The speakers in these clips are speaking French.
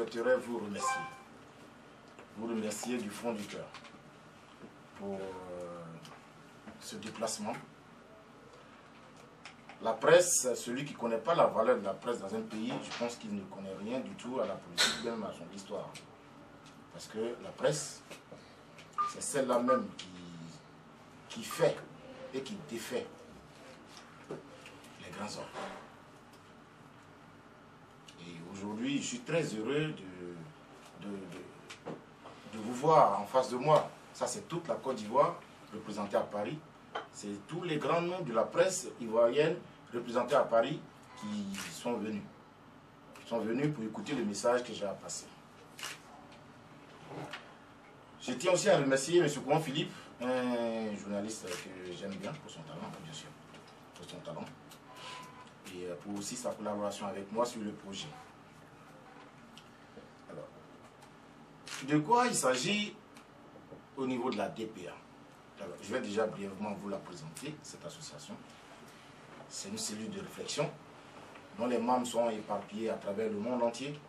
souhaiterais vous remercier. Vous remercier du fond du cœur pour ce déplacement. La presse, celui qui ne connaît pas la valeur de la presse dans un pays, je pense qu'il ne connaît rien du tout à la politique, même à son histoire. Parce que la presse, c'est celle-là même qui fait et qui défait les grands hommes. Et aujourd'hui, je suis très heureux de vous voir en face de moi. Ça, c'est toute la Côte d'Ivoire représentée à Paris. C'est tous les grands noms de la presse ivoirienne représentés à Paris qui sont venus. Ils sont venus pour écouter le message que j'ai à passer. Je tiens aussi à remercier M. Kouan Philippe, un journaliste que j'aime bien pour son talent, bien sûr, pour son talent, et pour aussi sa collaboration avec moi sur le projet. Alors, de quoi il s'agit au niveau de la DPA? Alors, je vais déjà brièvement vous la présenter, cette association. C'est une cellule de réflexion dont les membres sont éparpillés à travers le monde entier.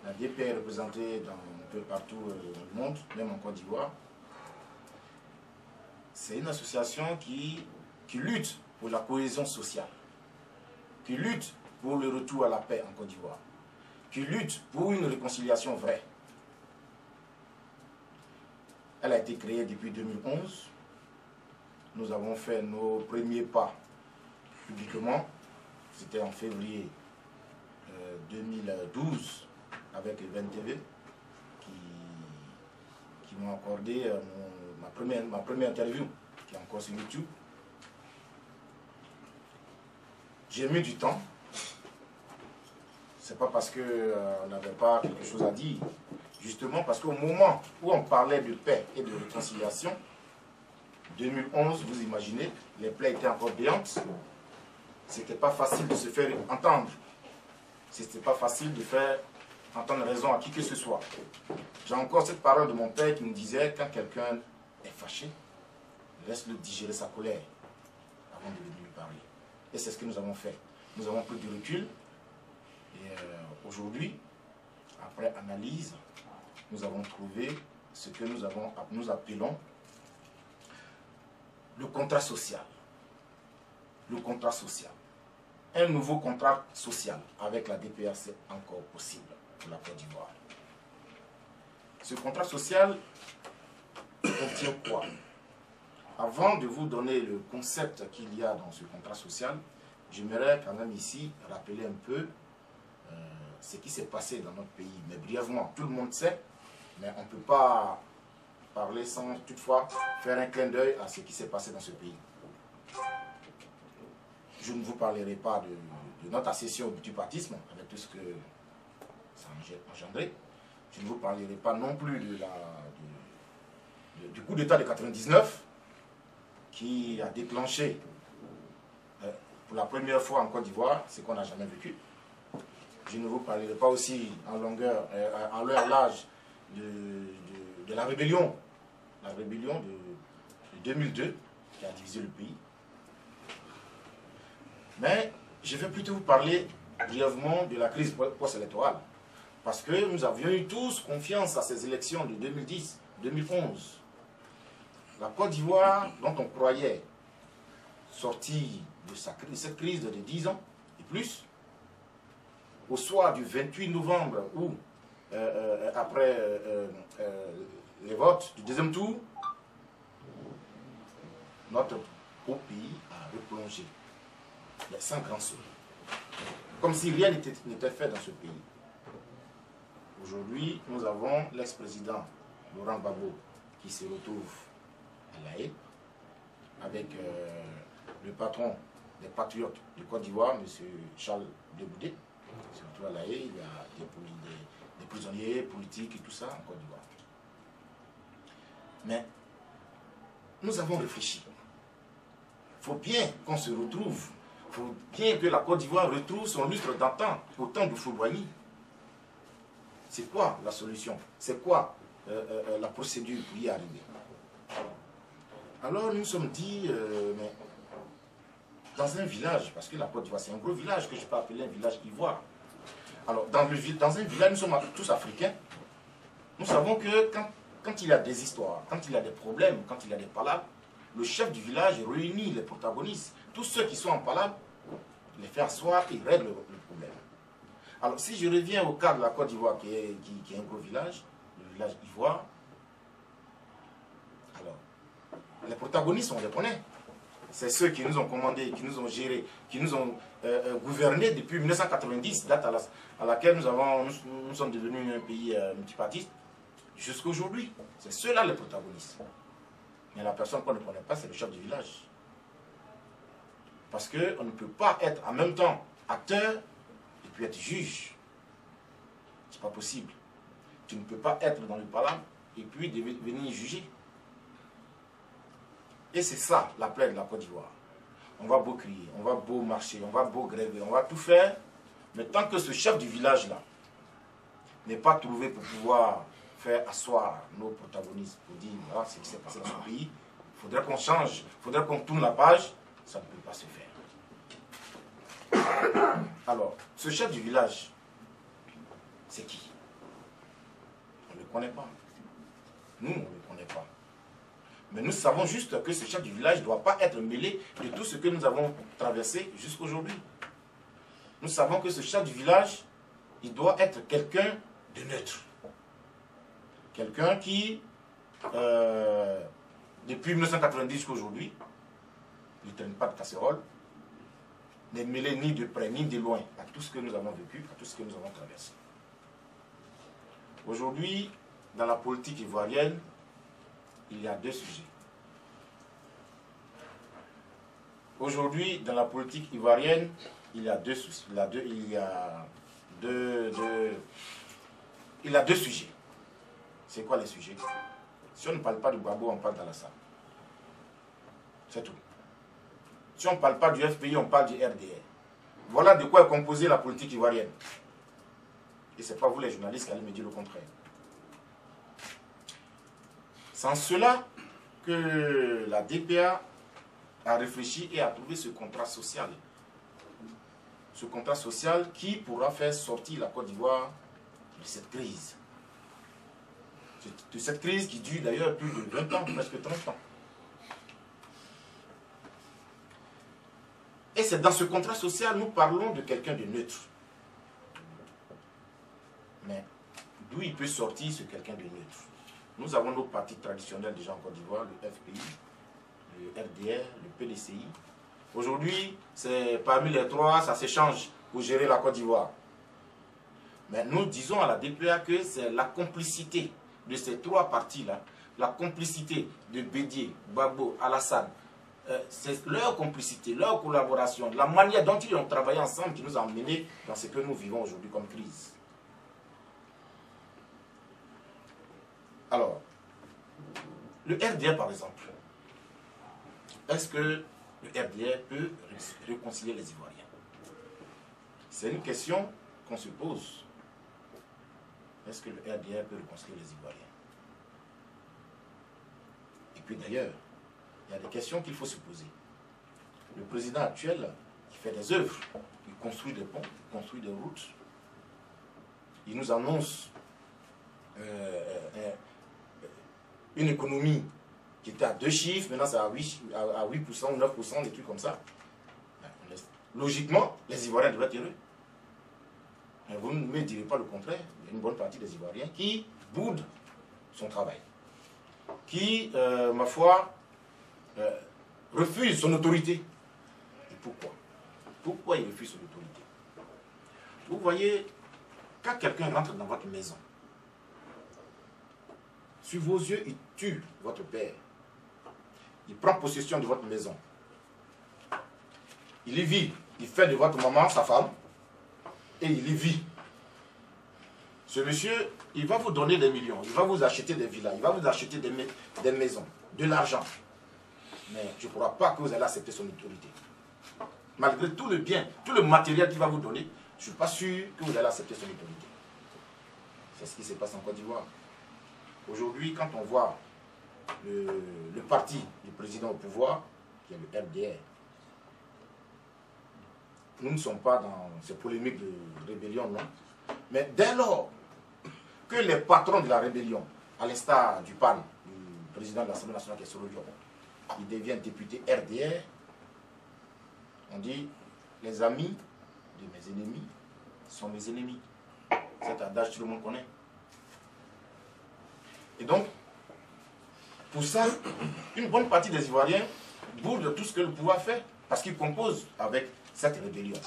La DPA est représentée un peu partout dans le monde, même en Côte d'Ivoire. C'est une association qui lutte pour la cohésion sociale, qui lutte pour le retour à la paix en Côte d'Ivoire, qui lutte pour une réconciliation vraie. Elle a été créée depuis 2011. Nous avons fait nos premiers pas publiquement. C'était en février 2012 avec Event TV qui m'ont accordé ma première interview qui est encore sur YouTube. J'ai mis du temps. C'est pas parce qu'on n'avait pas quelque chose à dire. Justement parce qu'au moment où on parlait de paix et de réconciliation, 2011, vous imaginez, les plaies étaient encore béantes. C'était pas facile de se faire entendre. C'était pas facile de faire entendre raison à qui que ce soit. J'ai encore cette parole de mon père qui me disait, quand quelqu'un est fâché, laisse-le digérer sa colère avant de venir lui parler. Et c'est ce que nous avons fait. Nous avons pris du recul. Et aujourd'hui, après analyse, nous avons trouvé ce que nous appelons le contrat social. Le contrat social. Un nouveau contrat social avec la DPA, c'est encore possible pour la Côte d'Ivoire. Ce contrat social contient quoi? Avant de vous donner le concept qu'il y a dans ce contrat social, j'aimerais quand même ici rappeler un peu ce qui s'est passé dans notre pays. Mais brièvement, tout le monde sait, mais on ne peut pas parler sans toutefois faire un clin d'œil à ce qui s'est passé dans ce pays. Je ne vous parlerai pas de notre accession au multipartisme, avec tout ce que ça a engendré. Je ne vous parlerai pas non plus du coup d'État de 99, qui a déclenché pour la première fois en Côte d'Ivoire ce qu'on n'a jamais vécu. Je ne vous parlerai pas aussi en leur large de la rébellion de 2002 qui a divisé le pays. Mais je vais plutôt vous parler brièvement de la crise post-électorale. Parce que nous avions eu tous confiance à ces élections de 2010-2011. La Côte d'Ivoire, dont on croyait sortie de cette crise de 10 ans et plus, au soir du 28 novembre, où, après les votes du deuxième tour, notre beau pays a replongé, mais sans grand saut. Comme si rien n'était fait dans ce pays. Aujourd'hui, nous avons l'ex-président Laurent Gbagbo qui se retrouve à La Haye, avec le patron des patriotes de Côte d'Ivoire, M. Charles Deboudé. Il se retrouve à La Haye, il y a des prisonniers politiques et tout ça en Côte d'Ivoire. Mais nous avons réfléchi. Il faut bien qu'on se retrouve. Il faut bien que la Côte d'Ivoire retrouve son lustre d'antan au temps du Foulouani. C'est quoi la solution? C'est quoi la procédure pour y arriver? Alors nous nous sommes dit, mais dans un village, parce que la Côte d'Ivoire c'est un gros village que je peux appeler un village ivoire, Alors, dans un village, nous sommes tous africains. Nous savons que quand il y a des histoires, quand il y a des problèmes, quand il y a des palabres, le chef du village réunit les protagonistes. Tous ceux qui sont en palabre, les fait asseoir et règle le problème. Alors, si je reviens au cas de la Côte d'Ivoire, qui est un gros village, le village Ivoire, alors, les protagonistes, on les connaît. C'est ceux qui nous ont commandé, qui nous ont géré, qui nous ont gouverné depuis 1990, date à laquelle nous sommes devenus un pays multipartiste, jusqu'à aujourd'hui. C'est ceux-là les protagonistes. Mais la personne qu'on ne connaît pas, c'est le chef du village. Parce qu'on ne peut pas être en même temps acteur et puis être juge. C'est pas possible. Tu ne peux pas être dans le palabre et puis venir juger. Et c'est ça la plaie de la Côte d'Ivoire. On va beau crier, on va beau marcher, on va beau gréver, on va tout faire. Mais tant que ce chef du village-là n'est pas trouvé pour pouvoir faire asseoir nos protagonistes, pour dire voilà ce qui s'est passé dans ce pays, il faudrait qu'on change, il faudrait qu'on tourne la page, ça ne peut pas se faire. Alors, ce chef du village, c'est qui? On ne le connaît pas. Nous, on ne le connaît pas. Mais nous savons juste que ce chef du village ne doit pas être mêlé de tout ce que nous avons traversé jusqu'aujourd'hui. Nous savons que ce chef du village, il doit être quelqu'un de neutre. Quelqu'un qui, depuis 1990 jusqu'à aujourd'hui, ne traîne pas de casserole, n'est mêlé ni de près ni de loin à tout ce que nous avons vécu, à tout ce que nous avons traversé. Aujourd'hui, dans la politique ivoirienne, il y a deux sujets. Aujourd'hui, dans la politique ivoirienne, il y a deux sujets. C'est quoi les sujets? Si on ne parle pas de Gbagbo, on parle d'Alassane. C'est tout. Si on ne parle pas du FPI, on parle du RDR. Voilà de quoi est composée la politique ivoirienne. Et ce n'est pas vous les journalistes qui allez me dire le contraire. C'est en cela que la DPA a réfléchi et a trouvé ce contrat social. Ce contrat social qui pourra faire sortir la Côte d'Ivoire de cette crise. De cette crise qui dure d'ailleurs plus de 20 ans, presque 30 ans. Et c'est dans ce contrat social, nous parlons de quelqu'un de neutre. Mais d'où il peut sortir ce quelqu'un de neutre? Nous avons nos partis traditionnels déjà en Côte d'Ivoire, le FPI, le RDR, le PDCI. Aujourd'hui, c'est parmi les trois, ça s'échange pour gérer la Côte d'Ivoire. Mais nous disons à la DPA que c'est la complicité de ces trois partis-là, la complicité de Bédié, Gbagbo, Alassane, c'est leur complicité, leur collaboration, la manière dont ils ont travaillé ensemble qui nous a emmenés dans ce que nous vivons aujourd'hui comme crise. Alors, le RDR par exemple, est-ce que le RDR peut réconcilier les Ivoiriens? C'est une question qu'on se pose. Est-ce que le RDR peut réconcilier les Ivoiriens? Et puis d'ailleurs, il y a des questions qu'il faut se poser. Le président actuel, qui fait des œuvres, il construit des ponts, il construit des routes, il nous annonce une économie qui était à 2 chiffres, maintenant c'est à 8% ou 9%, des trucs comme ça. Logiquement, les Ivoiriens devraient être heureux. Mais vous ne me direz pas le contraire. Il y a une bonne partie des Ivoiriens qui boudent son travail. Qui, ma foi, refuse son autorité. Et pourquoi? Pourquoi il refuse son autorité? Vous voyez, quand quelqu'un rentre dans votre maison, sur vos yeux, il tue votre père. Il prend possession de votre maison. Il y vit. Il fait de votre maman sa femme. Et il y vit. Ce monsieur, il va vous donner des millions. Il va vous acheter des villas. Il va vous acheter des maisons. De l'argent. Mais je ne crois pas que vous allez accepter son autorité. Malgré tout le bien, tout le matériel qu'il va vous donner, je ne suis pas sûr que vous allez accepter son autorité. C'est ce qui se passe en Côte d'Ivoire. Aujourd'hui, quand on voit le parti du président au pouvoir, qui est le RDR, nous ne sommes pas dans ces polémiques de rébellion, non. Mais dès lors que les patrons de la rébellion, à l'instar du PAN, du président de l'Assemblée nationale qui est Soro Diop, il devient député RDR, on dit les amis de mes ennemis sont mes ennemis. Cet adage, tout le monde connaît. Et donc, pour ça, une bonne partie des Ivoiriens boudent tout ce que le pouvoir fait, parce qu'ils composent avec cette rébellion,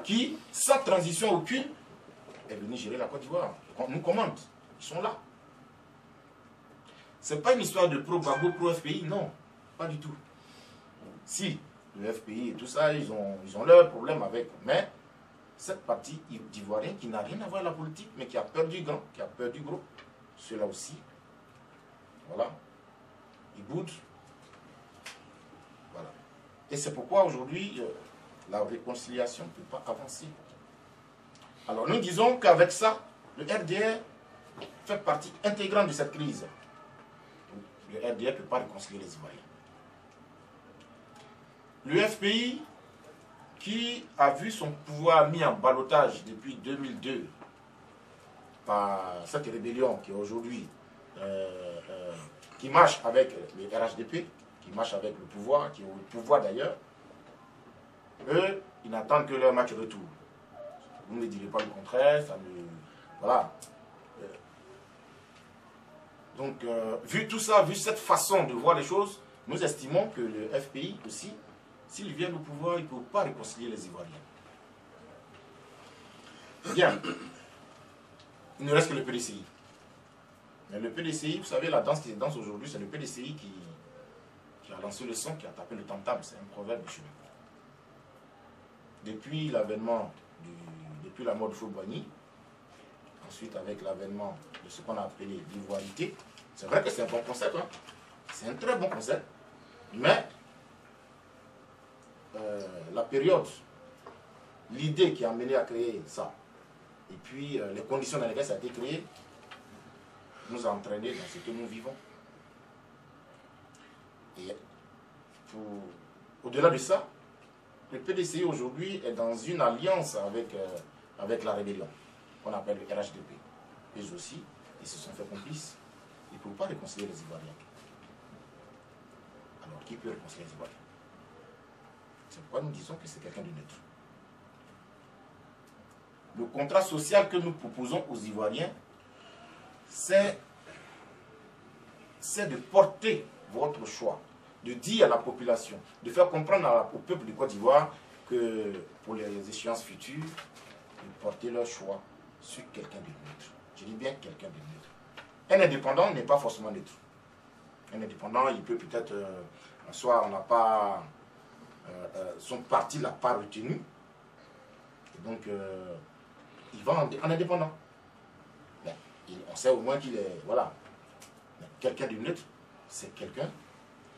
qui, sans transition aucune, est venue gérer la Côte d'Ivoire. Nous commande, ils sont là. Ce n'est pas une histoire de pro-Gbagbo, pro-FPI, non, pas du tout. Si, le FPI et tout ça, ils ont leurs problèmes avec, mais cette partie d'Ivoiriens qui n'a rien à voir avec la politique, mais qui a peur du grand, qui a peur du gros, ceux-là aussi, voilà, ils boudent. Voilà. Et c'est pourquoi aujourd'hui, la réconciliation ne peut pas avancer. Alors nous disons qu'avec ça, le RDR fait partie intégrante de cette crise. Le RDR ne peut pas réconcilier les Ivoiriens. Le FPI, qui a vu son pouvoir mis en ballottage depuis 2002 par cette rébellion qui est aujourd'hui, qui marche avec le RHDP, qui marche avec le pouvoir, qui est au pouvoir d'ailleurs, eux, ils n'attendent que leur match retour. Vous ne me direz pas le contraire, ça me... Voilà. Donc, vu tout ça, vu cette façon de voir les choses, nous estimons que le FPI aussi, s'il vient au pouvoir, il ne peut pas réconcilier les Ivoiriens. Bien. Il ne reste que le PDCI. Mais le PDCI, vous savez, la danse qui se danse aujourd'hui, c'est le PDCI qui a lancé le son, qui a tapé le tam-tam. C'est un proverbe chez nous. Depuis l'avènement, depuis la mort de Fouboigny, ensuite avec l'avènement de ce qu'on a appelé l'ivoirité, c'est vrai que c'est un bon concept, hein? C'est un très bon concept, mais la période, l'idée qui a amené à créer ça, et puis les conditions dans lesquelles ça a été créé, nous a entraînés dans ce que nous vivons. Et au-delà de ça, le PDCI aujourd'hui est dans une alliance avec la rébellion, qu'on appelle le RHDP. Eux aussi, ils se sont fait complices. Ils ne peuvent pas réconcilier les Ivoiriens. Alors, qui peut réconcilier les Ivoiriens? C'est pourquoi nous disons que c'est quelqu'un de neutre. Le contrat social que nous proposons aux Ivoiriens, c'est de porter votre choix, de dire à la population, de faire comprendre au peuple de Côte d'Ivoire que pour les échéances futures, de porter leur choix sur quelqu'un de neutre. Je dis bien quelqu'un de neutre. Un indépendant n'est pas forcément neutre. Un indépendant, il peut peut-être, soit on n'a pas, son parti ne l'a pas retenu, et donc il va en indépendant. Ben, on sait au moins qu'il est, voilà. Quelqu'un de neutre, c'est quelqu'un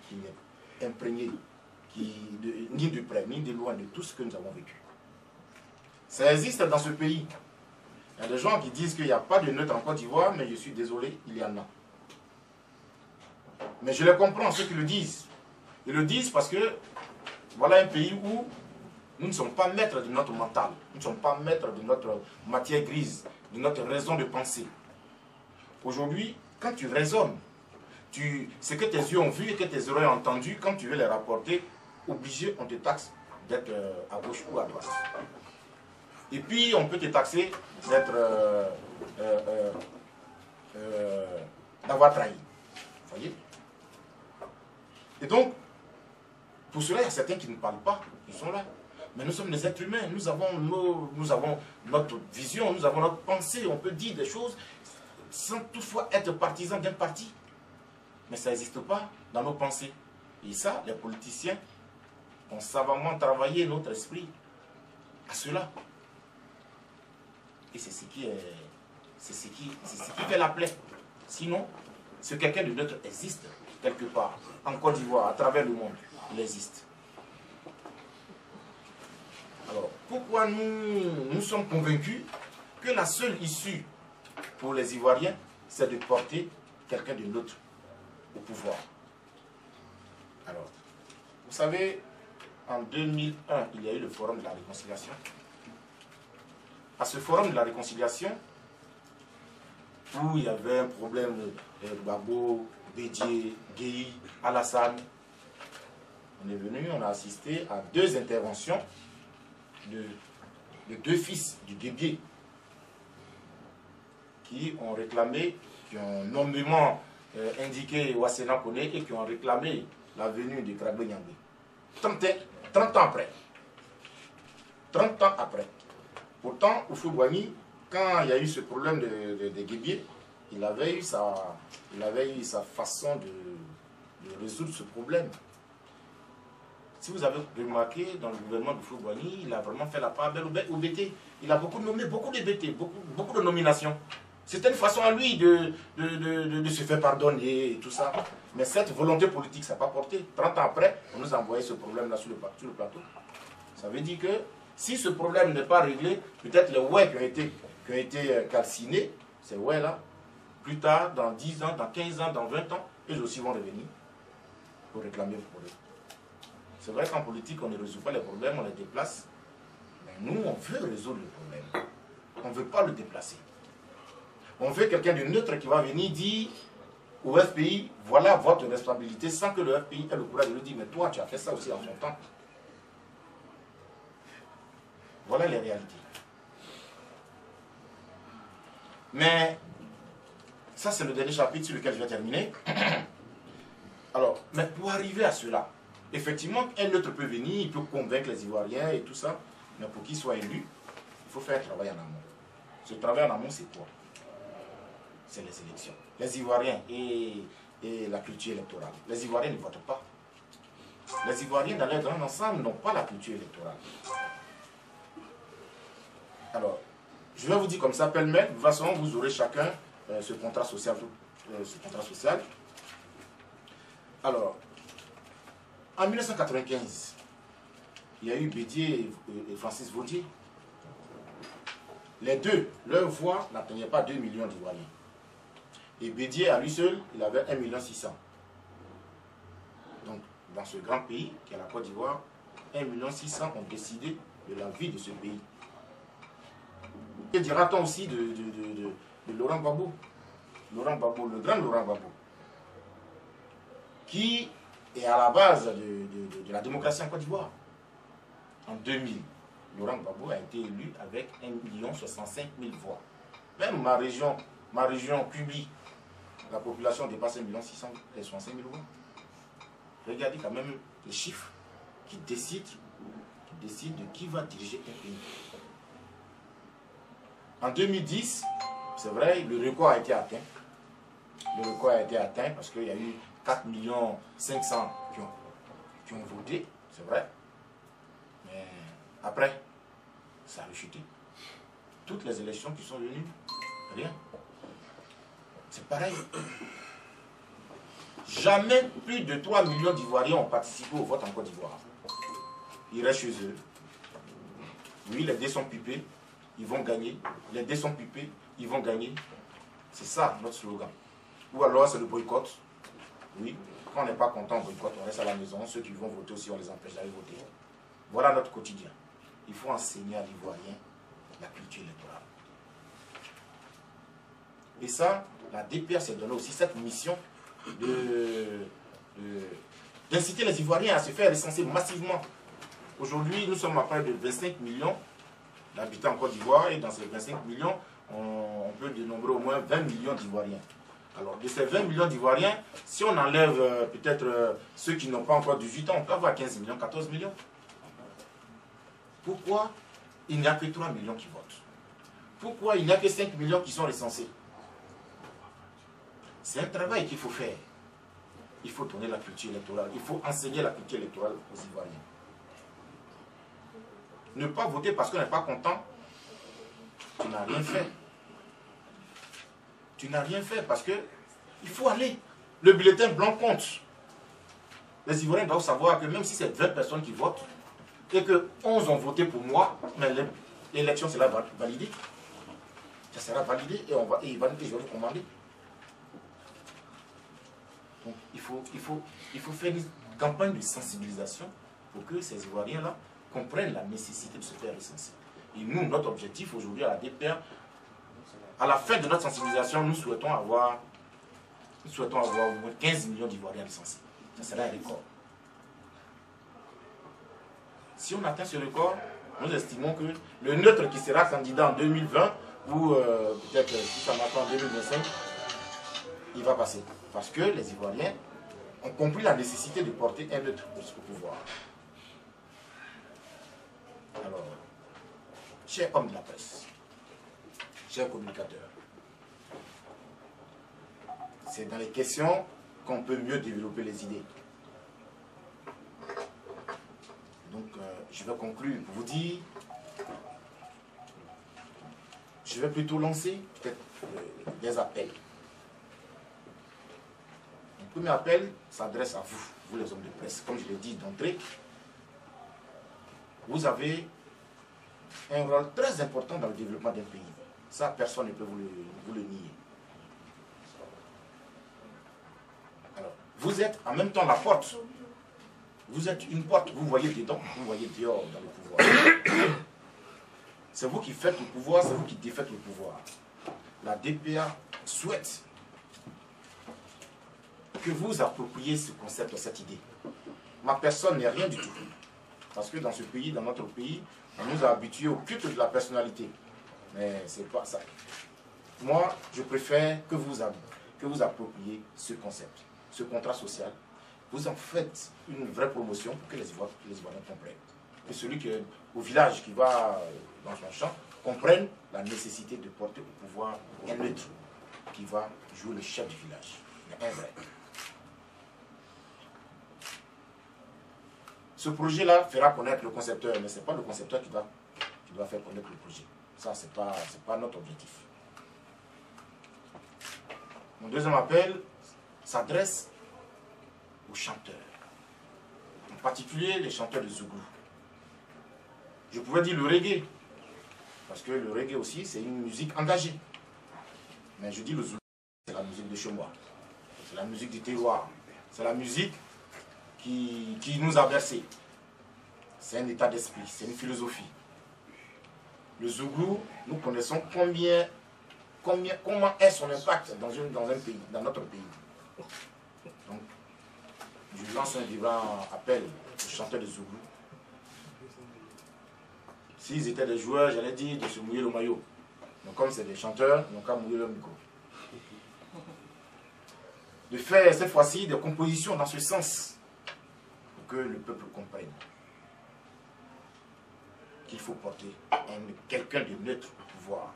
qui n'est imprégné, ni de près, ni de loin de tout ce que nous avons vécu. Ça existe dans ce pays. Il y a des gens qui disent qu'il n'y a pas de neutre en Côte d'Ivoire, mais je suis désolé, il y en a. Mais je les comprends, ceux qui le disent. Ils le disent parce que voilà un pays où nous ne sommes pas maîtres de notre mental, nous ne sommes pas maîtres de notre matière grise, de notre raison de penser. Aujourd'hui, quand tu raisonnes, ce que tes yeux ont vu et que tes oreilles ont entendu, quand tu veux les rapporter, obligé, on te taxe d'être à gauche ou à droite. Et puis, on peut te taxer d'être d'avoir trahi. Vous voyez? Et donc, pour cela, il y a certains qui ne parlent pas, ils sont là. Mais nous sommes des êtres humains, nous avons notre vision, nous avons notre pensée, on peut dire des choses sans toutefois être partisans d'un parti. Mais ça n'existe pas dans nos pensées. Et ça, les politiciens ont savamment travaillé notre esprit à cela. Et c'est ce qui fait la plaie. Sinon, ce quelqu'un de neutre existe quelque part, en Côte d'Ivoire, à travers le monde, il existe. Alors, pourquoi nous sommes convaincus que la seule issue pour les Ivoiriens, c'est de porter quelqu'un de neutre au pouvoir? Alors, vous savez, en 2001, il y a eu le Forum de la Réconciliation. À ce Forum de la Réconciliation, où il y avait un problème de Gbagbo, Bédié, Guéhi, Alassane. On est venu, on a assisté à 2 interventions de 2 fils du Guébié qui ont réclamé, qui ont nommément indiqué Ouassena Kone et qui ont réclamé la venue de Kragbe Nyangbe. 30 ans après. 30 ans après. Pourtant, Houphouët-Boigny, quand il y a eu ce problème de Guébié, il avait eu sa façon de résoudre ce problème. Si vous avez remarqué, dans le gouvernement de Houphouët-Boigny, il a vraiment fait la part belle au BT. Il a beaucoup nommé, beaucoup de BT, beaucoup de nominations. C'était une façon à lui de se faire pardonner et tout ça. Mais cette volonté politique, ça n'a pas porté. 30 ans après, on nous a envoyé ce problème-là sur le plateau. Ça veut dire que si ce problème n'est pas réglé, peut-être les ouais qui ont été calcinés, ces ouais-là, plus tard, dans 10 ans, dans 15 ans, dans 20 ans, eux aussi vont revenir pour réclamer le problème. C'est vrai qu'en politique, on ne résout pas les problèmes, on les déplace. Mais nous, on veut résoudre le problème. On ne veut pas le déplacer. On veut quelqu'un de neutre qui va venir dire au FPI, voilà votre responsabilité, sans que le FPI ait le courage de lui dire, mais toi, tu as fait ça aussi en son temps. Voilà les réalités. Mais, ça c'est le dernier chapitre sur lequel je vais terminer. Alors, mais pour arriver à cela, effectivement, un neutre peut venir, il peut convaincre les Ivoiriens et tout ça, mais pour qu'il soit élu, il faut faire un travail en amont. Ce travail en amont, c'est quoi? C'est les élections. Les Ivoiriens et la culture électorale. Les Ivoiriens ne votent pas. Les Ivoiriens, dans leur grand ensemble, n'ont pas la culture électorale. Alors, je vais vous dire comme ça, pêle-mêle, de toute façon, vous aurez chacun ce contrat social. Alors, en 1995, il y a eu Bédié et Francis Vaudier. Les deux, leur voix n'atteignait pas 2 millions d'Ivoiriens. Et Bédié, à lui seul, il avait 1,6 million. Donc, dans ce grand pays, qui est la Côte d'Ivoire, 1,6 million ont décidé de la vie de ce pays. Que dira-t-on aussi de Laurent Gbagbo? Laurent Gbagbo, le grand Laurent Gbagbo, qui est à la base de la démocratie en Côte d'Ivoire. En 2000, Laurent Gbagbo a été élu avec 1,65 million voix. Même ma région publie, la population dépasse 1,665 000 voix. Regardez quand même les chiffres qui décident de qui va diriger un pays. En 2010, c'est vrai, le record a été atteint. Le record a été atteint parce qu'il y a eu 4 500 000 qui ont voté, c'est vrai. Mais après, ça a rechuté. Toutes les élections qui sont venues, rien. C'est pareil. Jamais plus de 3 millions d'Ivoiriens ont participé au vote en Côte d'Ivoire. Ils restent chez eux. Oui, les dés sont pipés, ils vont gagner. Les dés sont pipés, ils vont gagner. C'est ça notre slogan. Ou alors c'est le boycott. Oui, quand on n'est pas content, on boycotte, on reste à la maison. Ceux qui vont voter aussi, on les empêche d'aller voter. Voilà notre quotidien. Il faut enseigner à l'Ivoirien la culture électorale. Et ça, la DPR s'est donné aussi cette mission d'inciter les Ivoiriens à se faire recenser massivement. Aujourd'hui, nous sommes à près de 25 millions d'habitants en Côte d'Ivoire et dans ces 25 millions, on peut dénombrer au moins 20 millions d'Ivoiriens. Alors, de ces 20 millions d'Ivoiriens, si on enlève peut-être ceux qui n'ont pas encore 18 ans, on peut avoir 15 millions, 14 millions. Pourquoi il n'y a que 3 millions qui votent? Pourquoi il n'y a que 5 millions qui sont recensés? C'est un travail qu'il faut faire. Il faut donner la culture électorale. Il faut enseigner la culture électorale aux Ivoiriens. Ne pas voter parce qu'on n'est pas content, tu n'as rien fait. Tu n'as rien fait parce que il faut aller. Le bulletin blanc compte. Les Ivoiriens doivent savoir que même si c'est 20 personnes qui votent et que 11 ont voté pour moi, mais l'élection sera validée. Ça sera validé et je vais vous commander. Donc il faut faire une campagne de sensibilisation pour que ces Ivoiriens-là comprennent la nécessité de se faire recenser. Et nous, notre objectif aujourd'hui à la DPR, à la fin de notre sensibilisation, nous souhaitons avoir au moins 15 millions d'Ivoiriens licenciés. Ça sera un record. Si on atteint ce record, nous estimons que le neutre qui sera candidat en 2020 ou peut-être si ça marche en 2025, il va passer. Parce que les Ivoiriens ont compris la nécessité de porter un neutre au pouvoir. Alors, chers hommes de la presse, chers communicateurs, c'est dans les questions qu'on peut mieux développer les idées. Donc, je vais conclure pour vous dire, je vais plutôt lancer peut-être des appels. Le premier appel s'adresse à vous, vous les hommes de presse. Comme je l'ai dit d'entrée, vous avez un rôle très important dans le développement d'un pays. Ça, personne ne peut vous le nier. Alors, vous êtes en même temps la porte. Vous êtes une porte, vous voyez dedans, vous voyez dehors dans le pouvoir. C'est vous qui faites le pouvoir, c'est vous qui défaites le pouvoir. La DPA souhaite que vous appropriez ce concept, cette idée. Ma personne n'est rien du tout. Parce que dans ce pays, dans notre pays, on nous a habitués au culte de la personnalité. Mais c'est pas ça. Moi, je préfère que vous appropriez ce concept, ce contrat social. Vous en faites une vraie promotion pour que les Ivoiriens comprennent. Que celui qui est au village, qui va dans son champ, comprenne la nécessité de porter au pouvoir un neutre qui va jouer le chef du village. Mais un vrai. Ce projet-là fera connaître le concepteur, mais ce n'est pas le concepteur qui doit faire connaître le projet. Ça, ce n'est pas notre objectif. Mon deuxième appel s'adresse aux chanteurs, en particulier les chanteurs de Zouglou. Je pouvais dire le reggae, parce que le reggae aussi, c'est une musique engagée. Mais je dis le Zouglou, c'est la musique de chez moi. C'est la musique du terroir. C'est la musique qui nous a bercés. C'est un état d'esprit, c'est une philosophie. Le Zouglou, nous connaissons comment est son impact dans un pays, dans notre pays. Donc, je lance un vivant appel aux chanteurs de Zouglou. S'ils étaient des joueurs, j'allais dire de se mouiller le maillot. Donc comme c'est des chanteurs, ils n'ont qu'à mouiller le micro. De faire cette fois-ci des compositions dans ce sens, pour que le peuple comprenne qu'il faut porter quelqu'un de neutre au pouvoir.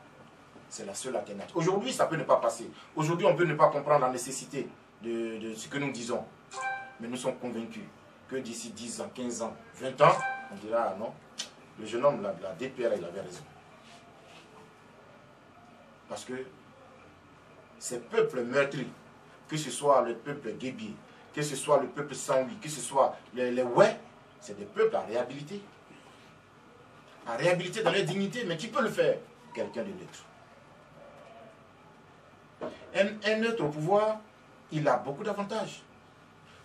C'est la seule alternative. Aujourd'hui, ça peut ne pas passer. Aujourd'hui, on peut ne pas comprendre la nécessité de ce que nous disons. Mais nous sommes convaincus que d'ici 10 ans, 15 ans, 20 ans, on dira, ah non, le jeune homme, la DPR, il avait raison. Parce que ces peuples meurtris, que ce soit le peuple guébier, que ce soit le peuple sans-lui, que ce soit les ouais, c'est des peuples à réhabiliter. À réhabiliter dans leur dignité, mais qui peut le faire? Quelqu'un de neutre. Un neutre au pouvoir, il a beaucoup d'avantages.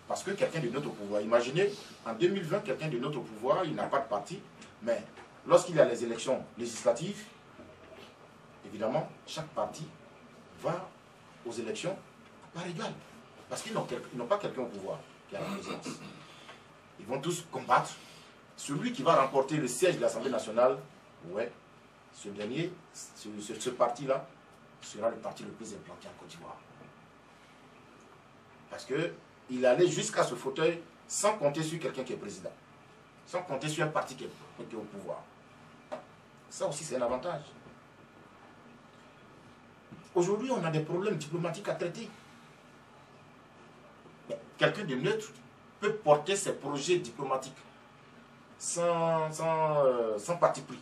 Parce que quelqu'un de neutre au pouvoir, imaginez, en 2020, quelqu'un de neutre au pouvoir, il n'a pas de parti, mais lorsqu'il y a les élections législatives, évidemment, chaque parti va aux élections par égal. Parce qu'ils n'ont pas quelqu'un au pouvoir qui a la présence. Ils vont tous combattre. Celui qui va remporter le siège de l'Assemblée nationale, ouais, ce dernier, ce parti-là, sera le parti le plus implanté en Côte d'Ivoire. Parce qu'il allait jusqu'à ce fauteuil sans compter sur quelqu'un qui est président. Sans compter sur un parti qui est au pouvoir. Ça aussi, c'est un avantage. Aujourd'hui, on a des problèmes diplomatiques à traiter. Quelqu'un de neutre peut porter ses projets diplomatiques sans parti pris.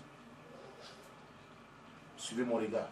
Suivez mon regard.